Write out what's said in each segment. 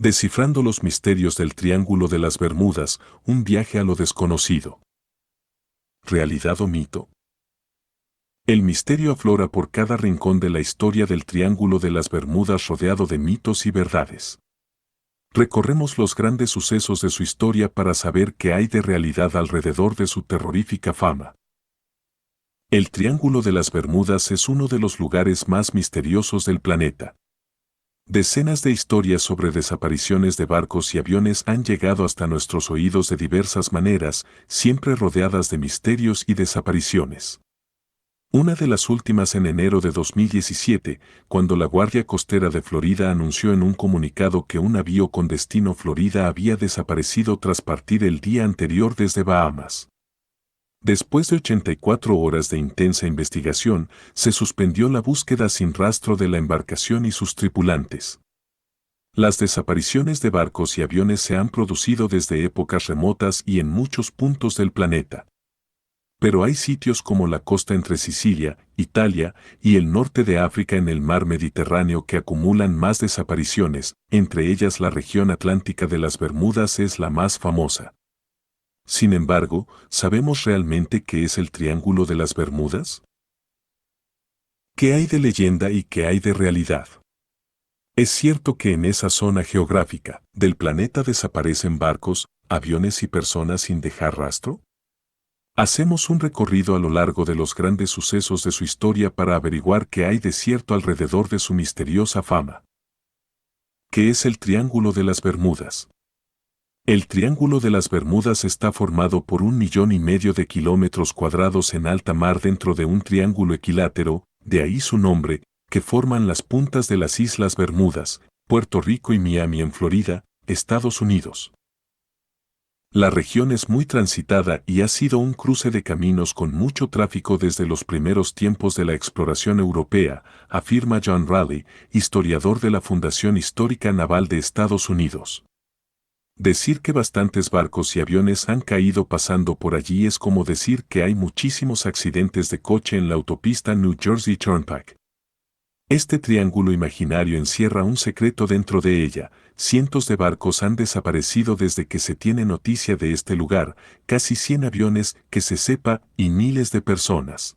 Descifrando los misterios del Triángulo de las Bermudas, un viaje a lo desconocido. ¿Realidad o mito? El misterio aflora por cada rincón de la historia del Triángulo de las Bermudas, rodeado de mitos y verdades. Recorremos los grandes sucesos de su historia para saber qué hay de realidad alrededor de su terrorífica fama. El Triángulo de las Bermudas es uno de los lugares más misteriosos del planeta. Decenas de historias sobre desapariciones de barcos y aviones han llegado hasta nuestros oídos de diversas maneras, siempre rodeadas de misterios y desapariciones. Una de las últimas en enero de 2017, cuando la Guardia Costera de Florida anunció en un comunicado que un navío con destino Florida había desaparecido tras partir el día anterior desde Bahamas. Después de 84 horas de intensa investigación, se suspendió la búsqueda sin rastro de la embarcación y sus tripulantes. Las desapariciones de barcos y aviones se han producido desde épocas remotas y en muchos puntos del planeta. Pero hay sitios como la costa entre Sicilia, Italia, y el norte de África en el mar Mediterráneo que acumulan más desapariciones, entre ellas la región atlántica de las Bermudas es la más famosa. Sin embargo, ¿sabemos realmente qué es el Triángulo de las Bermudas? ¿Qué hay de leyenda y qué hay de realidad? ¿Es cierto que en esa zona geográfica del planeta desaparecen barcos, aviones y personas sin dejar rastro? Hacemos un recorrido a lo largo de los grandes sucesos de su historia para averiguar qué hay de cierto alrededor de su misteriosa fama. ¿Qué es el Triángulo de las Bermudas? El Triángulo de las Bermudas está formado por 1,5 millones de kilómetros cuadrados en alta mar dentro de un triángulo equilátero, de ahí su nombre, que forman las puntas de las Islas Bermudas, Puerto Rico y Miami en Florida, Estados Unidos. La región es muy transitada y ha sido un cruce de caminos con mucho tráfico desde los primeros tiempos de la exploración europea, afirma John Raleigh, historiador de la Fundación Histórica Naval de Estados Unidos. Decir que bastantes barcos y aviones han caído pasando por allí es como decir que hay muchísimos accidentes de coche en la autopista New Jersey Turnpike. Este triángulo imaginario encierra un secreto dentro de ella. Cientos de barcos han desaparecido desde que se tiene noticia de este lugar, casi 100 aviones que se sepa y miles de personas.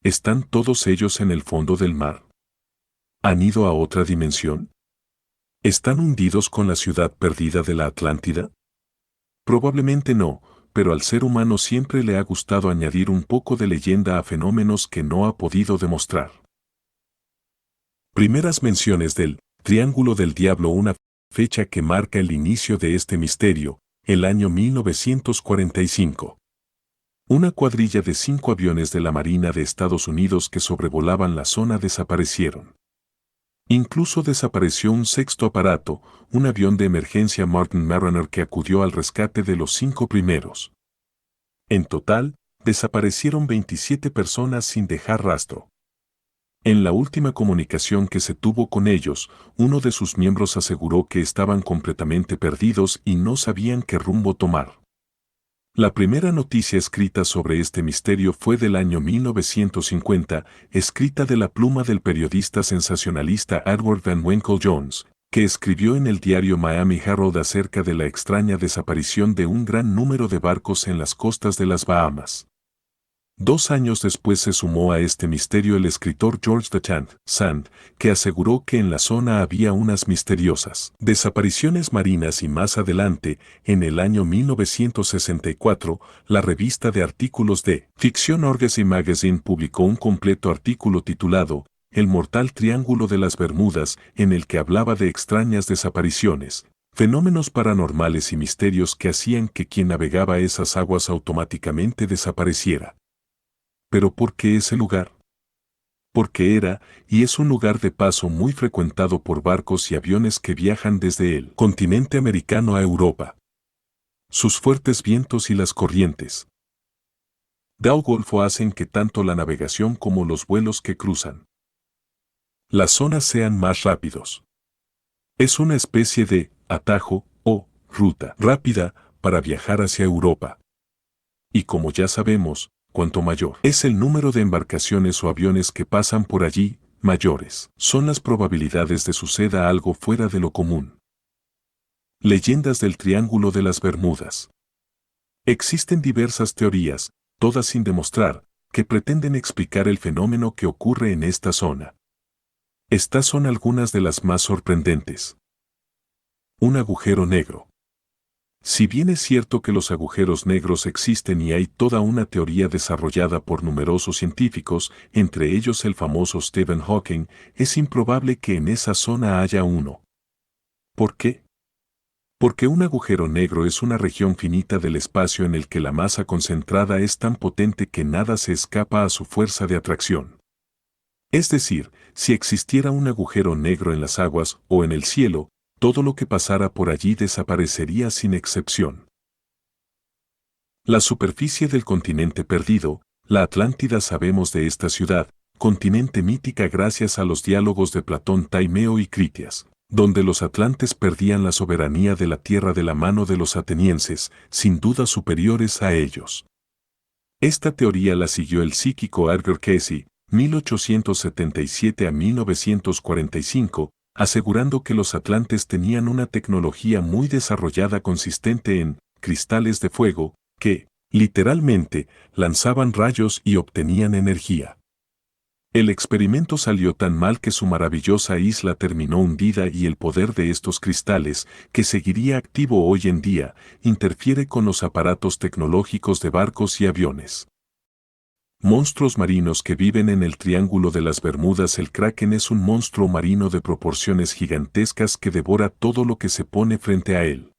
¿Están todos ellos en el fondo del mar? ¿Han ido a otra dimensión? ¿Están hundidos con la ciudad perdida de la Atlántida? Probablemente no, pero al ser humano siempre le ha gustado añadir un poco de leyenda a fenómenos que no ha podido demostrar. Primeras menciones del Triángulo del Diablo, una fecha que marca el inicio de este misterio, el año 1945. Una cuadrilla de 5 aviones de la Marina de Estados Unidos que sobrevolaban la zona desaparecieron. Incluso desapareció un sexto aparato, un avión de emergencia Martin Mariner que acudió al rescate de los 5 primeros. En total, desaparecieron 27 personas sin dejar rastro. En la última comunicación que se tuvo con ellos, uno de sus miembros aseguró que estaban completamente perdidos y no sabían qué rumbo tomar. La primera noticia escrita sobre este misterio fue del año 1950, escrita de la pluma del periodista sensacionalista Edward Van Winkle Jones, que escribió en el diario Miami Herald acerca de la extraña desaparición de un gran número de barcos en las costas de las Bahamas. 2 años después se sumó a este misterio el escritor George Dachand Sand, que aseguró que en la zona había unas misteriosas desapariciones marinas y más adelante, en el año 1964, la revista de artículos de ficción Orgazzy Magazine publicó un completo artículo titulado El mortal Triángulo de las Bermudas, en el que hablaba de extrañas desapariciones, fenómenos paranormales y misterios que hacían que quien navegaba esas aguas automáticamente desapareciera. ¿Pero por qué ese lugar? Porque era, y es un lugar de paso muy frecuentado por barcos y aviones que viajan desde el continente americano a Europa. Sus fuertes vientos y las corrientes del Golfo hacen que tanto la navegación como los vuelos que cruzan las zonas sean más rápidos. Es una especie de atajo o ruta rápida para viajar hacia Europa. Y como ya sabemos, cuanto mayor es el número de embarcaciones o aviones que pasan por allí, mayores son las probabilidades de suceda algo fuera de lo común. Leyendas del Triángulo de las Bermudas. Existen diversas teorías, todas sin demostrar, que pretenden explicar el fenómeno que ocurre en esta zona. Estas son algunas de las más sorprendentes. Un agujero negro. Si bien es cierto que los agujeros negros existen y hay toda una teoría desarrollada por numerosos científicos, entre ellos el famoso Stephen Hawking, es improbable que en esa zona haya uno. ¿Por qué? Porque un agujero negro es una región finita del espacio en el que la masa concentrada es tan potente que nada se escapa a su fuerza de atracción. Es decir, si existiera un agujero negro en las aguas o en el cielo, todo lo que pasara por allí desaparecería sin excepción. La superficie del continente perdido, la Atlántida. Sabemos de esta ciudad, continente mítica gracias a los diálogos de Platón, Taimeo y Critias, donde los atlantes perdían la soberanía de la tierra de la mano de los atenienses, sin duda superiores a ellos. Esta teoría la siguió el psíquico Edgar Cayce, 1877 a 1945, asegurando que los atlantes tenían una tecnología muy desarrollada consistente en cristales de fuego, que, literalmente, lanzaban rayos y obtenían energía. El experimento salió tan mal que su maravillosa isla terminó hundida y el poder de estos cristales, que seguiría activo hoy en día, interfiere con los aparatos tecnológicos de barcos y aviones. Monstruos marinos que viven en el Triángulo de las Bermudas. El kraken es un monstruo marino de proporciones gigantescas que devora todo lo que se pone frente a él.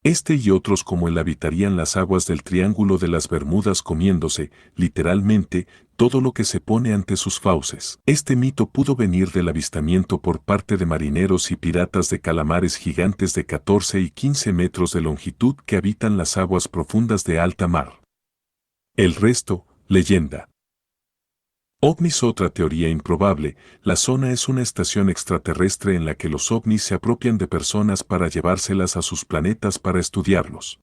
Este y otros como él habitarían las aguas del Triángulo de las Bermudas comiéndose, literalmente, todo lo que se pone ante sus fauces. Este mito pudo venir del avistamiento por parte de marineros y piratas de calamares gigantes de 14 y 15 metros de longitud que habitan las aguas profundas de alta mar. El resto, leyenda. OVNIs. Otra teoría improbable, la zona es una estación extraterrestre en la que los ovnis se apropian de personas para llevárselas a sus planetas para estudiarlos.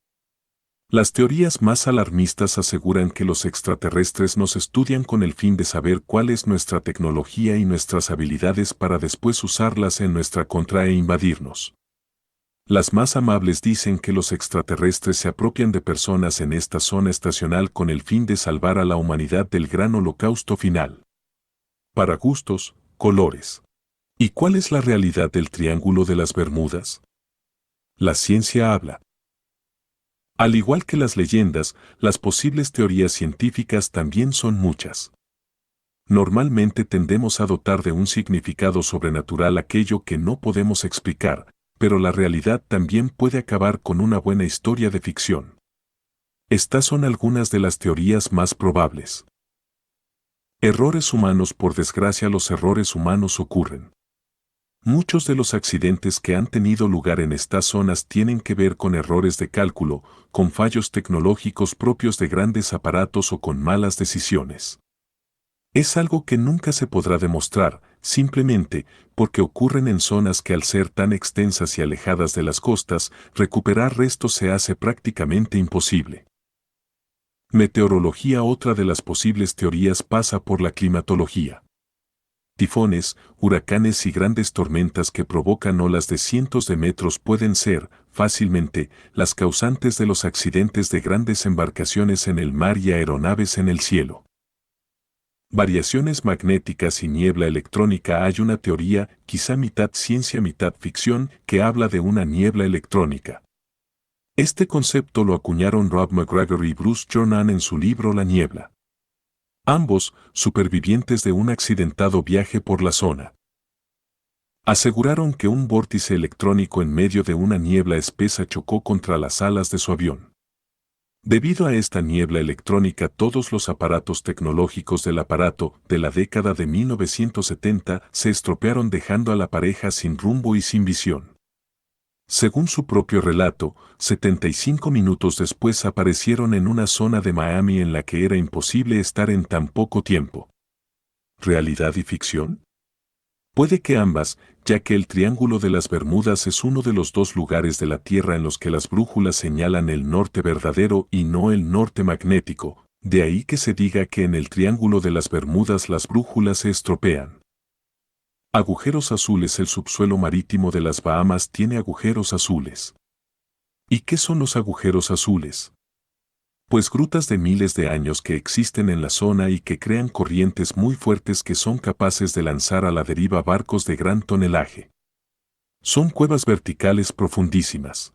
Las teorías más alarmistas aseguran que los extraterrestres nos estudian con el fin de saber cuál es nuestra tecnología y nuestras habilidades para después usarlas en nuestra contra e invadirnos. Las más amables dicen que los extraterrestres se apropian de personas en esta zona estacional con el fin de salvar a la humanidad del gran holocausto final. Para gustos, colores. ¿Y cuál es la realidad del Triángulo de las Bermudas? La ciencia habla. Al igual que las leyendas, las posibles teorías científicas también son muchas. Normalmente tendemos a dotar de un significado sobrenatural aquello que no podemos explicar, pero la realidad también puede acabar con una buena historia de ficción. Estas son algunas de las teorías más probables. Errores humanos. Por desgracia, los errores humanos ocurren. Muchos de los accidentes que han tenido lugar en estas zonas tienen que ver con errores de cálculo, con fallos tecnológicos propios de grandes aparatos o con malas decisiones. Es algo que nunca se podrá demostrar, simplemente porque ocurren en zonas que al ser tan extensas y alejadas de las costas, recuperar restos se hace prácticamente imposible. Meteorología. Otra de las posibles teorías pasa por la climatología. Tifones, huracanes y grandes tormentas que provocan olas de cientos de metros pueden ser, fácilmente, las causantes de los accidentes de grandes embarcaciones en el mar y aeronaves en el cielo. Variaciones magnéticas y niebla electrónica. Hay una teoría, quizá mitad ciencia mitad ficción, que habla de una niebla electrónica. Este concepto lo acuñaron Rob McGregor y Bruce Jordan en su libro La niebla. Ambos, supervivientes de un accidentado viaje por la zona. Aseguraron que un vórtice electrónico en medio de una niebla espesa chocó contra las alas de su avión. Debido a esta niebla electrónica, todos los aparatos tecnológicos del aparato de la década de 1970 se estropearon, dejando a la pareja sin rumbo y sin visión. Según su propio relato, 75 minutos después aparecieron en una zona de Miami en la que era imposible estar en tan poco tiempo. ¿Realidad y ficción? Puede que ambas, ya que el Triángulo de las Bermudas es uno de los dos lugares de la Tierra en los que las brújulas señalan el norte verdadero y no el norte magnético, de ahí que se diga que en el Triángulo de las Bermudas las brújulas se estropean. Agujeros azules. El subsuelo marítimo de las Bahamas tiene agujeros azules. ¿Y qué son los agujeros azules? Pues grutas de miles de años que existen en la zona y que crean corrientes muy fuertes que son capaces de lanzar a la deriva barcos de gran tonelaje. Son cuevas verticales profundísimas.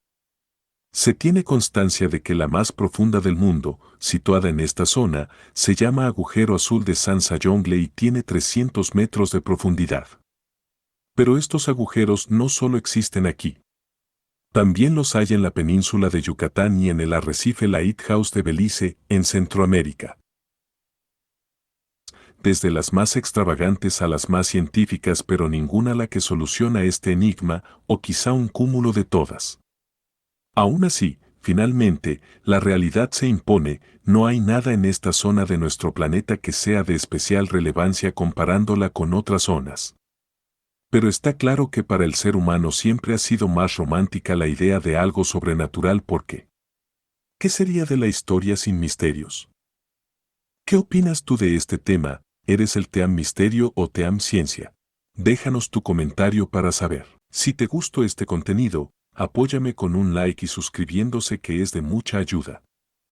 Se tiene constancia de que la más profunda del mundo, situada en esta zona, se llama Agujero Azul de Saint-Saëns y tiene 300 metros de profundidad. Pero estos agujeros no solo existen aquí. También los hay en la península de Yucatán y en el arrecife Lighthouse de Belice, en Centroamérica. Desde las más extravagantes a las más científicas, pero ninguna la que soluciona este enigma, o quizá un cúmulo de todas. Aún así, finalmente, la realidad se impone, no hay nada en esta zona de nuestro planeta que sea de especial relevancia comparándola con otras zonas. Pero está claro que para el ser humano siempre ha sido más romántica la idea de algo sobrenatural porque ¿qué sería de la historia sin misterios? ¿Qué opinas tú de este tema? ¿Eres el Team Misterio o Team Ciencia? Déjanos tu comentario para saber. Si te gustó este contenido, apóyame con un like y suscribiéndose que es de mucha ayuda.